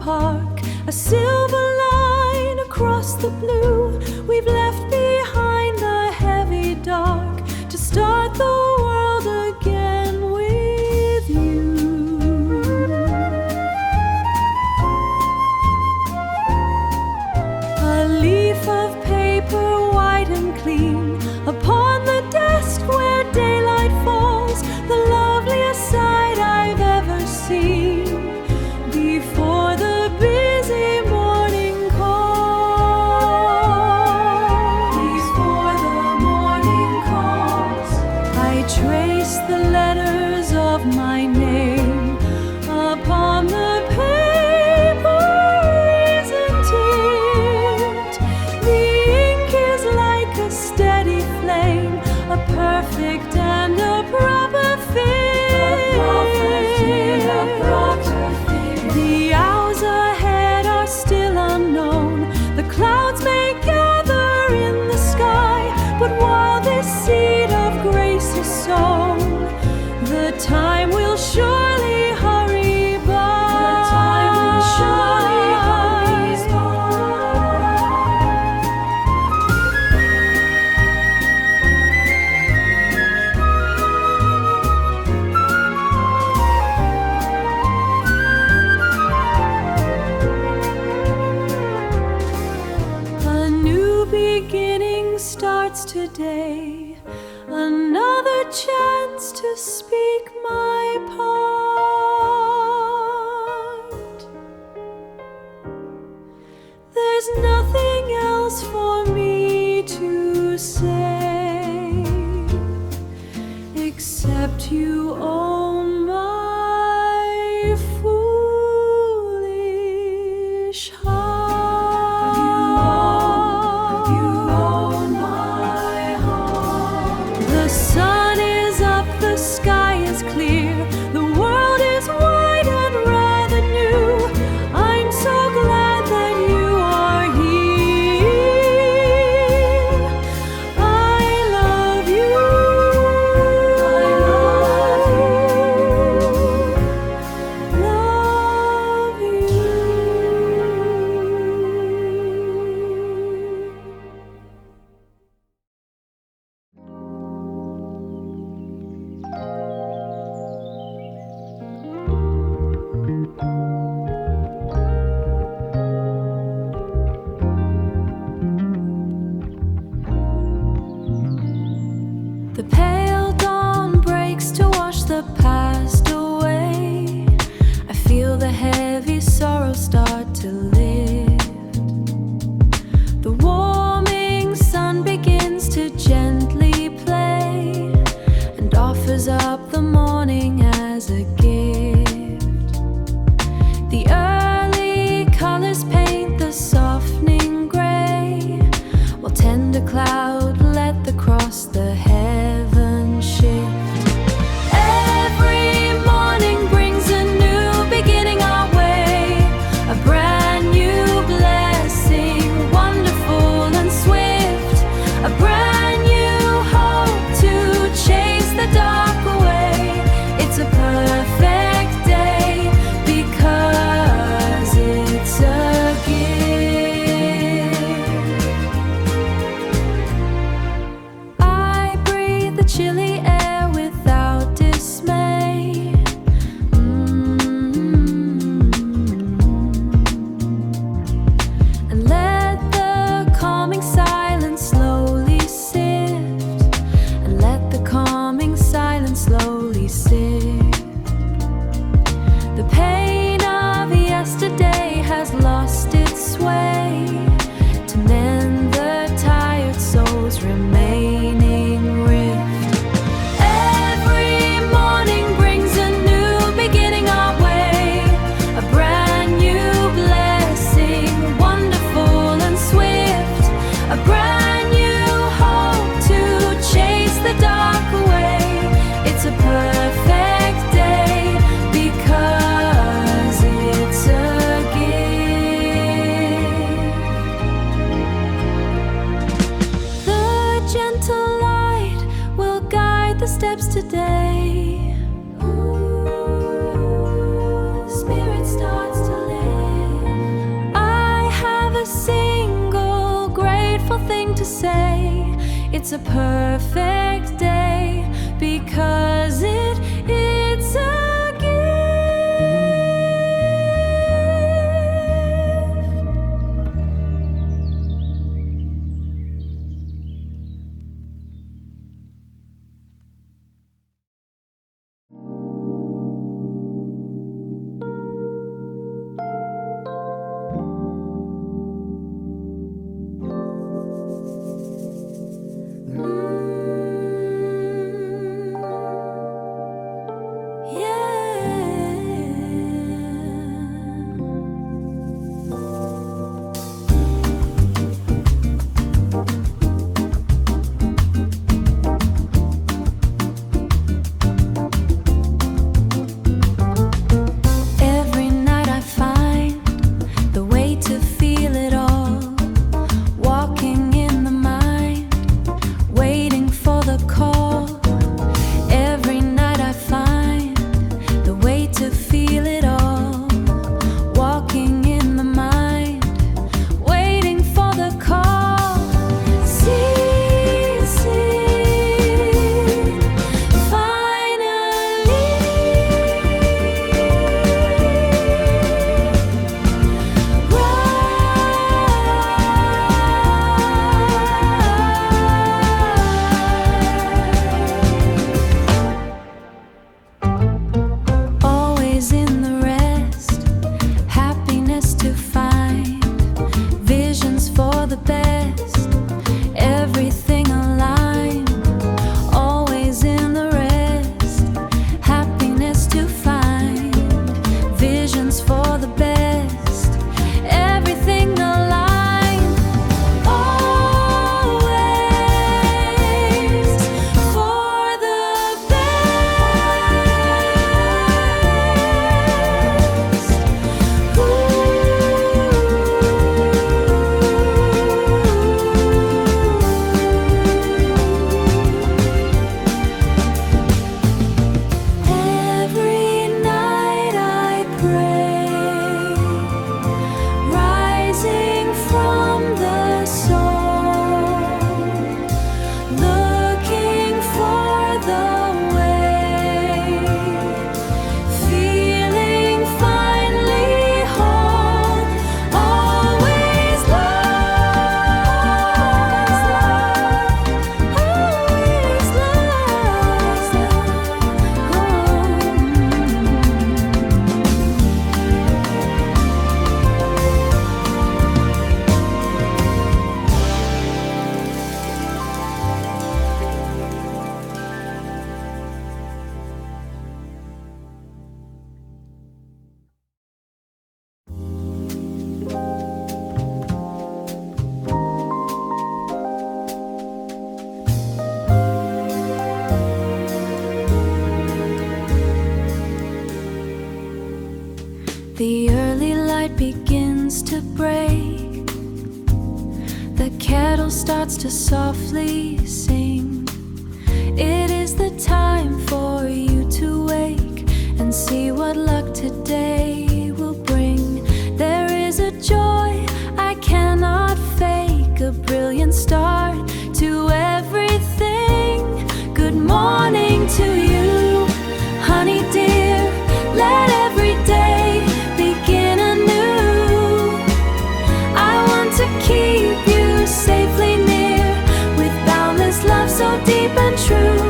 park, a silver line across the blue. We've left behind the heavy dark to start the world again with you. A leaf of paper, white and clean, upon the desk where daylight falls, the loveliest sight I've ever seen. Before the busy morning calls, before the morning calls, I trace the letters of my name upon the paper, isn't it? The ink is like a steady flame, a perfect and a proper fit. The hours ahead are still unknown. The clouds may gather in the sky, but while this seed of grace is sown, the time will surely hurry by. The time will surely hurry A new beginning starts today, another chance to speak my part. There's nothing else for me to say, except you own my foolish heart. You own my heart. The sun is up, the sky is clear, the world is wide and rather new. I'm so glad that you are here. I love you. I love you. Love you. The pale dawn breaks to wash the past away. I feel the heavy sorrow start to lift. The warming sun begins to gently play and offers up the morning as a gift. The early colors paint the softening gray, while tender cloud let the cross the heaven shift. Every morning brings a new beginning our way, a brand new blessing, wonderful and swift, a brand new hope to chase the dark away. It's a perfect day because it's a gift. I breathe the chilly air without dismay. And let the calming silence slowly sift. And let the calming silence slowly sift. The pain of yesterday has lost its sway to mend the tired soul's remaining rift. Every morning brings a new beginning our way, a brand new blessing, wonderful and swift, a brand new hope to chase the dark away. It's a perfect day because it's a gift. The gentle light will guide the steps today. Ooh, the spirit starts to live. say it's a perfect day because it's a gift. The early light begins to break. The kettle starts to softly sing. It is the time for you to wake and see what luck today will bring. There is a joy I cannot fake, a brilliant start to everything. Good morning to you, honey dear. Let every day begin anew. I want to keep you safely near, with boundless love so deep and true.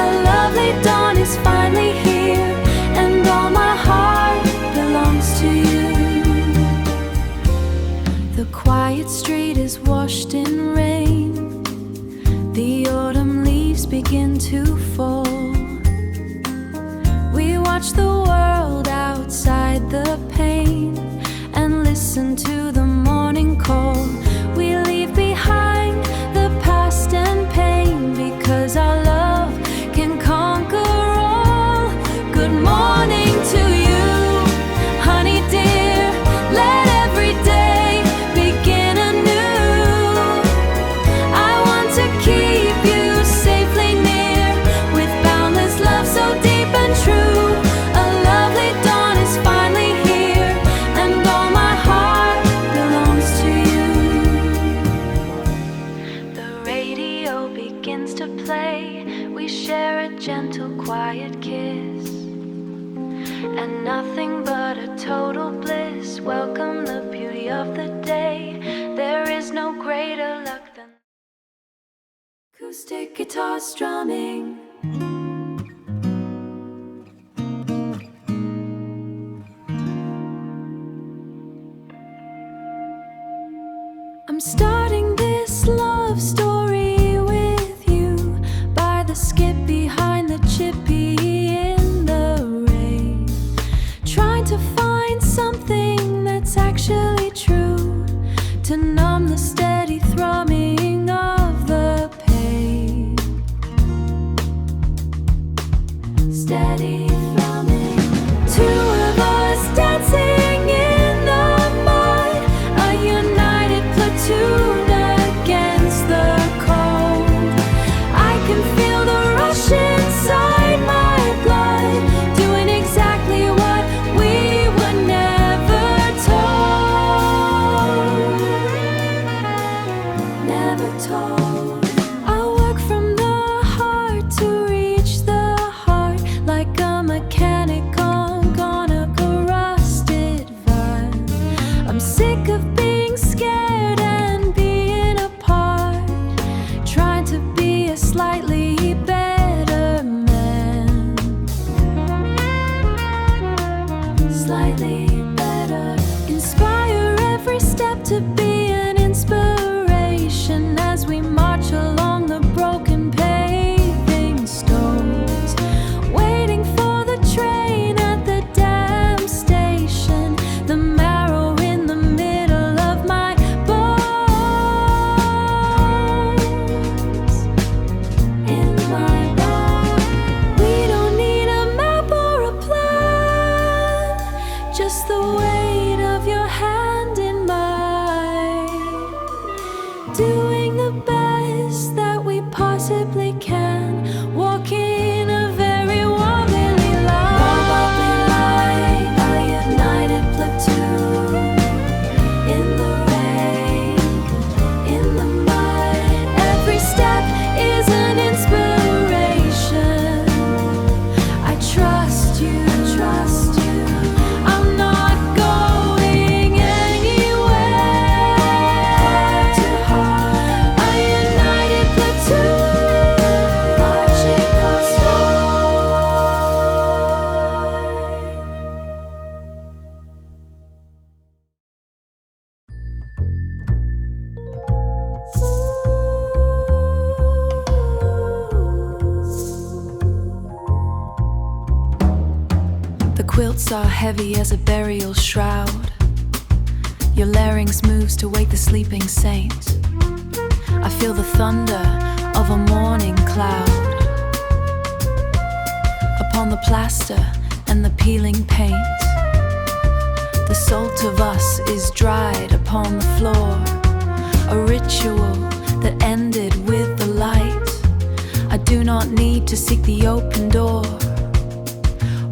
A lovely dawn is finally here, and all my heart belongs to you. The quiet street is washed in rain. The autumn leaves begin to fall. We watch the world outside the pane and listen to the morning call. We leave behind the past and pain, because our love can conquer all. Good morning to you, honey dear. Let every day begin anew. I want to keep you safely near, with boundless love so deep and true. A lovely dawn is finally here, and all my heart belongs to you. We share a gentle, quiet kiss, and nothing but a total bliss. Welcome the beauty of the day. There is no greater luck than acoustic guitar strumming. I'm starting this love story with you by the skip behind the chippy in the rain, trying to find something that's actually true to numb the steady thrumming of the pain. Steady thrumming. Two of us dancing in the mud, a united platoon against the cold. I can feel the rush inside my blood, doing exactly what we were never told. Never told. I work from the heart to reach the heart, like a mechanic on a rusted vine. I'm sick of being scared and being apart, trying to be a slightly better man. Slightly better. Inspire every step to be an inspiration as we march along the broken paving stones, waiting for the train at the damn station. The marrow in the middle of my bones. In my bones. We don't need a map or a plan, just the weight of your hand in mine, doing the best that we possibly can, walking a very wobbly line, a united platoon in the rain, in the mud. Every step is an inspiration. I trust you, trust you. I'm not going anywhere. Heart to heart, a united platoon, marching on The quilts are heavy as a burial shroud. Your larynx moves to wake the sleeping saint. I feel the thunder of a morning cloud upon the plaster and the peeling paint. The salt of us is dried upon the floor, a ritual that ended with the light. I do not need to seek the open door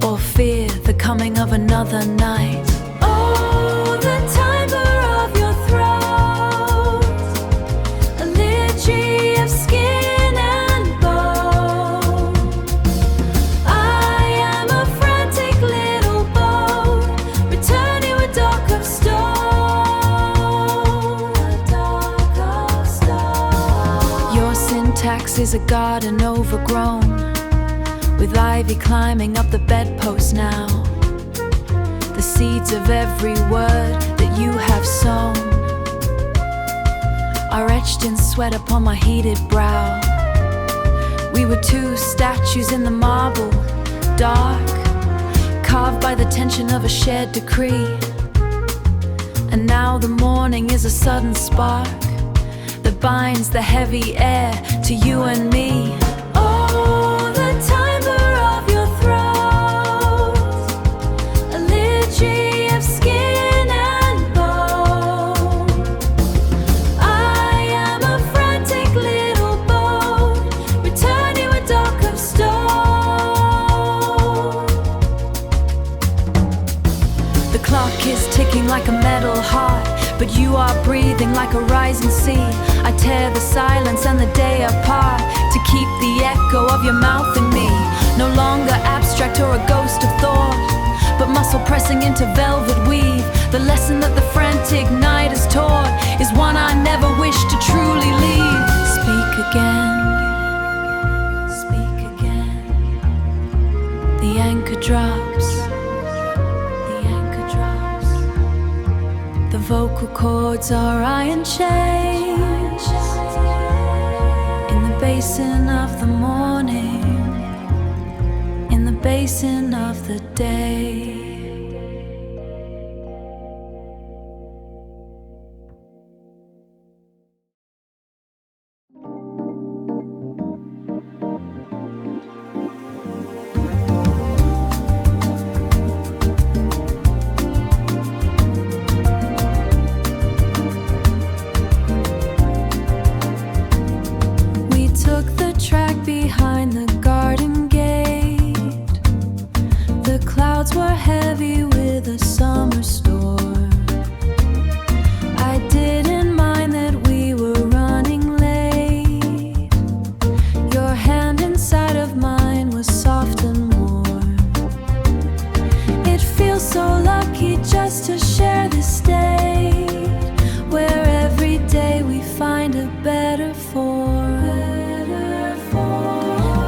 or fear the coming of another night. Oh, the timbre of your throat, a liturgy of skin and bone. I am a frantic little boat, returning a dock of stone. A dock of stone. Your syntax is a garden overgrown, with ivy climbing up the bedpost now. The seeds of every word that you have sown are etched in sweat upon my heated brow. We were two statues in the marble, dark, carved by the tension of a shared decree. And now the morning is a sudden spark that binds the heavy air to you and me. Oh, the timbre of your throat, a liturgy of skin and bone. I am a frantic little boat, returning a dock of stone. The clock is ticking like a metal heart, but you are breathing like a rising sea. I tear the silence and the day apart to keep the echo of your mouth in me. No longer abstract or a ghost of thought, but muscle pressing into velvet weave. The lesson that the frantic night has taught is one I never wish to truly leave. Speak again, speak again. The anchor drops, the anchor drops. The vocal cords are iron chains in the basin of the morning, in the basin of the day. Behind the garden gate, the clouds were heavy with a summer storm. I didn't mind that we were running late. Your hand inside of mine was soft and warm. It feels so lucky just to share this state, where every day we find a better form.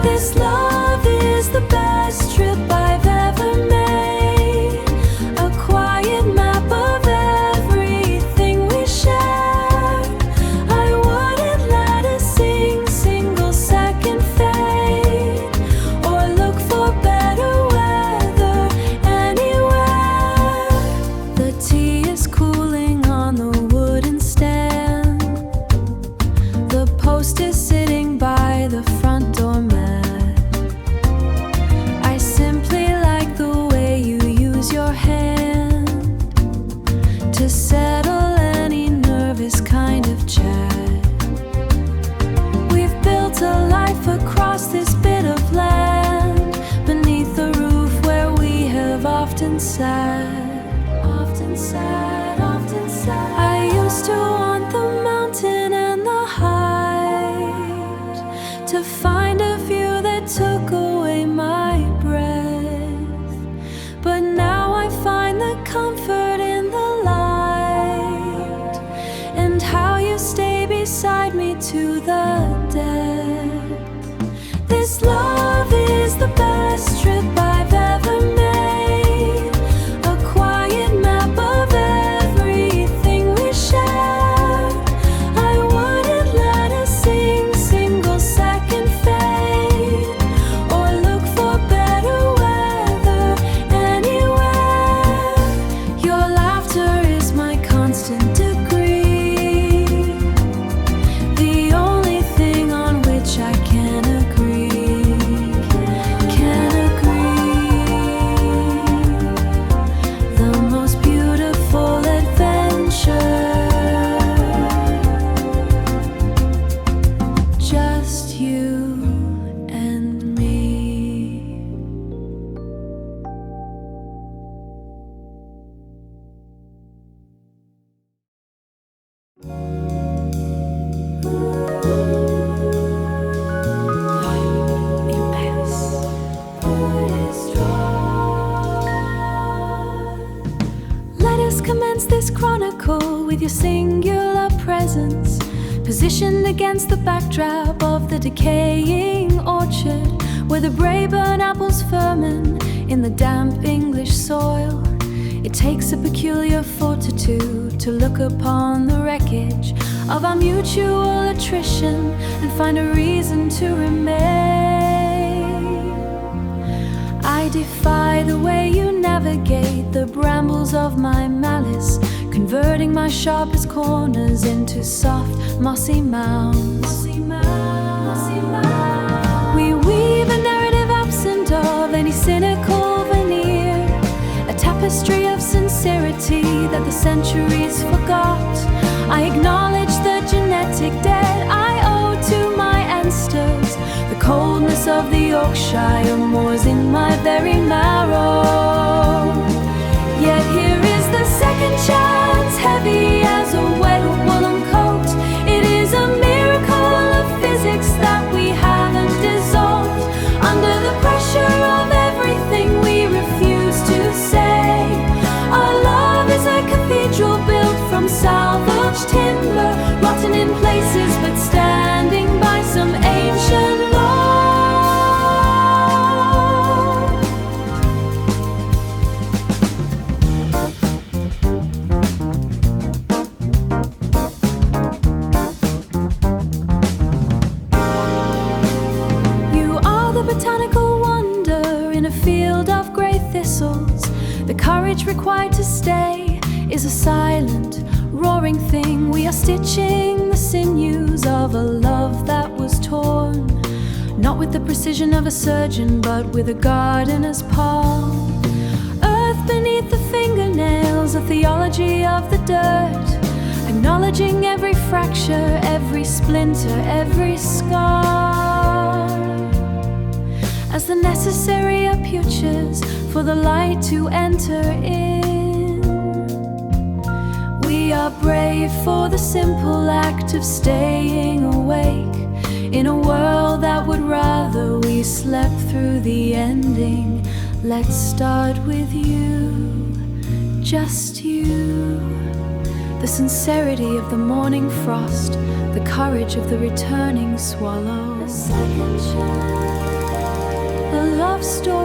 This love is the best trip I've ever made. A quiet map of everything we share. I wouldn't let a single second fade, or look for better weather anywhere. The tea is cooling on the wooden stand. The post is sitting by the front door mat. To settle any nervous kind of chat. We've built a life across this bit of land, beneath the roof where we have often sat, often sat, often sat. I used to want the mountain and the height, to find a view that took away my breath, but now I find the comfort in the light, and how you stay beside me to the death. This love is the best trip I've ever made. A quiet map of everything we share. I wouldn't let a single second fade, or look for better weather anywhere. Your laughter is my constant degree, the only thing on which I can agree, can agree. The most beautiful adventure, just you and me. Let us commence this chronicle with your singular presence, positioned against the backdrop of the decaying orchard, where the Braeburn apples ferment in the damp English soil. It takes a peculiar fortitude to look upon the wreckage of our mutual attrition and find a reason to remain. I defy the way you navigate the brambles of my malice, converting my sharpest corners into soft, mossy mounds. We weave a narrative absent of any cynical veneer, a tapestry of sincerity that the centuries forgot. I acknowledge the genetic debt I owe to my ancestors, the coldness of the Yorkshire moors in my very marrow. Yet here is the second chance, heavy as a wet woolen coat. It is a miracle of physics that we haven't dissolved under the pressure of everything we refuse to say. Our love is a cathedral built from salvaged timber, rotten in places but standing by some ancient law. Botanical wonder in a field of grey thistles. The courage required to stay is a silent, roaring thing. We are stitching the sinews of a love that was torn, not with the precision of a surgeon, but with a gardener's palm. Earth beneath the fingernails, a theology of the dirt, acknowledging every fracture, every splinter, every scar, as the necessary apertures for the light to enter in. We are brave for the simple act of staying awake in a world that would rather we slept through the ending. Let's start with you, just you. The sincerity of the morning frost, the courage of the returning swallow. A second chance. A love story